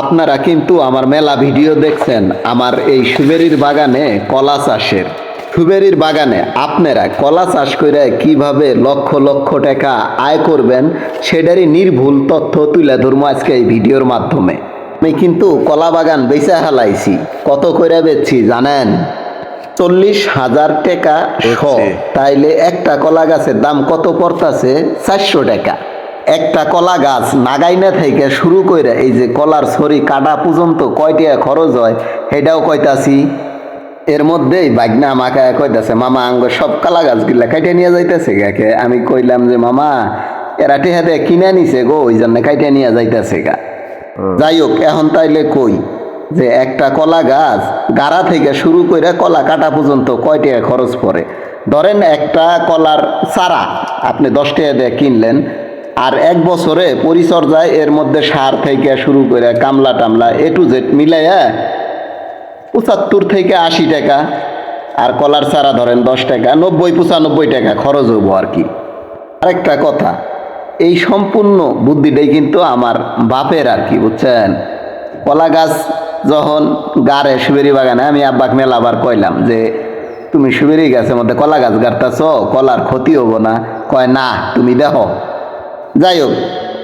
আপনারা কিন্তু আমার মেলা ভিডিও দেখছেন আমার এই সুবেরির বাগানে কলা চাষের। সুবেরির বাগানে আপনারা কলা চাষ করে কিভাবে লক্ষ লক্ষ টাকা আয় করবেন সেটারই নির্ভুল তথ্য তুলে ধরবো আজকে এই ভিডিওর মাধ্যমে। আমি কিন্তু কলা বাগান বেচা হালাইছি। কত করে বেচছি জানেন? 40,000 টাকা শ। তাইলে একটা কলা গাছের দাম কত পড়তাছে? 400 টাকা। একটা কলা গাছ নাগাইনা থেকে শুরু করে এই যে কলার ছড়ি কাটা পর্যন্ত কয় টাকা খরচ হয় সেটাও কইতাছি। এর মধ্যেই বাগনা আমাকে কইতাছে, মামা আঙ্গ সব কলা গাছগুলা কাইটে নিয়ে যাইতেছে গাকে। আমি কইলাম যে মামা এরা টেহা দিয়ে কিনে নিছে গো, ওই জন্য কাইটে নিয়ে যাইতেছে গা। যাই হোক, এখন তাইলে কই যে একটা কলা গাছ গাড়া থেকে শুরু করে কলা কাটা পর্যন্ত কয় টাকা খরচ পড়ে। ধরেন একটা কলার চারা আপনি 10 টাকা দিয়ে কিনলেন, আর এক বছরে পরিচর্যায় এর মধ্যে সার থেকে শুরু করে কামলা টামলা এ টু জেড মিলাইয়া 75 থেকে 80 টাকা। আর কলার চারা ধরেন 10 টাকা, 90-95 টাকা খরচ হবো আর কি। আরেকটা কথা, এই সম্পূর্ণ বুদ্ধিটাই কিন্তু আমার বাপের আর কি, বুঝছেন। কলা গাছ যখন গাড়ে সুবেরি বাগানে, আমি আব্বাক মেলাবার কইলাম যে তুমি সুবেরি গাছের মধ্যে কলা গাছ গাড়তাছ, কলার ক্ষতি হবো না? কয় না, তুমি দেখো। যাই হোক,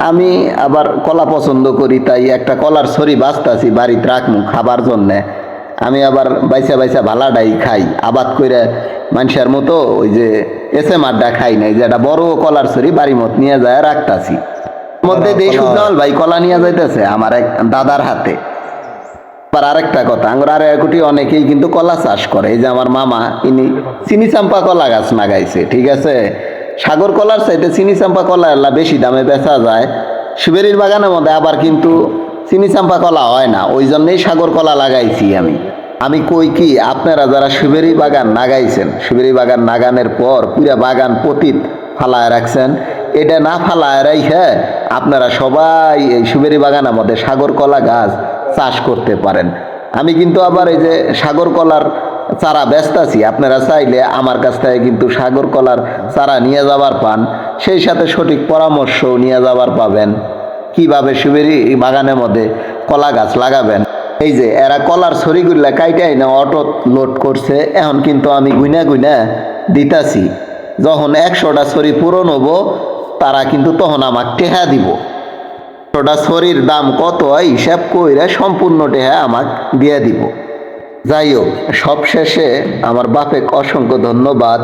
আমি আবার কলা পছন্দ করি, তাই একটা কলার ছড়ি বাঁচতাছি বাড়িতে রাখমু খাবার জন্যে। আমি আবার বাইসা বাইসা ভালাডাই খাই, আবাদ করে মানুষের মতো ওই যে এসে মাড্ডা খাই নাই, যেটা বড় কলার ছড়ি বাড়ি মত নিয়ে যায় রাখতাছি। মধ্যে দেই সুজল ভাই কলা নিয়ে যাইতেছে আমার এক দাদার হাতে। আবার আরেকটা কথা, আঙ্গুর আর কোটি অনেকেই কিন্তু কলা চাষ করে। এই যে আমার মামা, ইনি চিনি চাম্পা কলা গাছ লাগাইছে, ঠিক আছে। সাগর কলার চাইতে চিনি চাম্পা কলা বেশি দামে বেচা যায়। সুবেরির বাগানের মধ্যে আবার কিন্তু চিনি চাম্পা কলা হয় না, ওই জন্যই সাগর কলা লাগাইছি আমি কই কি, আপনারা যারা সুবেরি বাগান লাগাইছেন, সুবেরি বাগান লাগানোর পর পুরা বাগান পতিত ফালায় রাখছেন, এটা না ফালায় রাইখে আপনারা সবাই এই সুবেরি বাগানের মধ্যে সাগর কলা গাছ চাষ করতে পারেন। আমি কিন্তু আবার এই যে সাগর কলার চারা বেচতাছি, আপনারা চাইলে আমার কাছ থেকে কিন্তু সাগর কলার চারা নিয়ে যাবার পান, সেই সাথে সঠিক পরামর্শ নিয়ে যাবার পাবেন কিভাবে সুবেরি বাগানের মধ্যে কলা গাছ লাগাবেন। এই যে এরা কলার ছড়িগুলা কাইটাই না অটো লোড করছে, এখন কিন্তু আমি গুইনা গুইনা দিতাছি। যখন 100টা ছড়ি পূরণ হবো তারা কিন্তু তখন আমাকে টেহা দিব। 100টা ছড়ির দাম কত হয় হিসাব কইরা সম্পূর্ণ টেহা আমাকে দিয়ে দিব। যাই হোক, সবশেষে আমার বাপে অসংখ্য ধন্যবাদ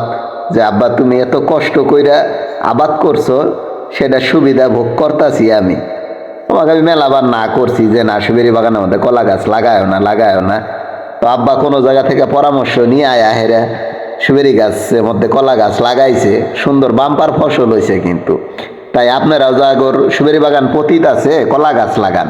যে আব্বা তুমি এত কষ্ট কইরা আবাদ করছো, সেটা সুবিধা ভোগ করতাছি আমি। তোমাকে আমি মেলাবার না করছি যে না সুবেরি বাগানের মধ্যে কলা গাছ লাগায়ও না। তো আব্বা কোনো জায়গা থেকে পরামর্শ নিয়ে আয়া হেরা সুবেরি গাছের মধ্যে কলা গাছ লাগাইছে, সুন্দর বাম্পার ফসল হয়েছে কিন্তু। তাই আপনারাও জাগর সুবেরি বাগান পতিত আছে, কলা গাছ লাগান।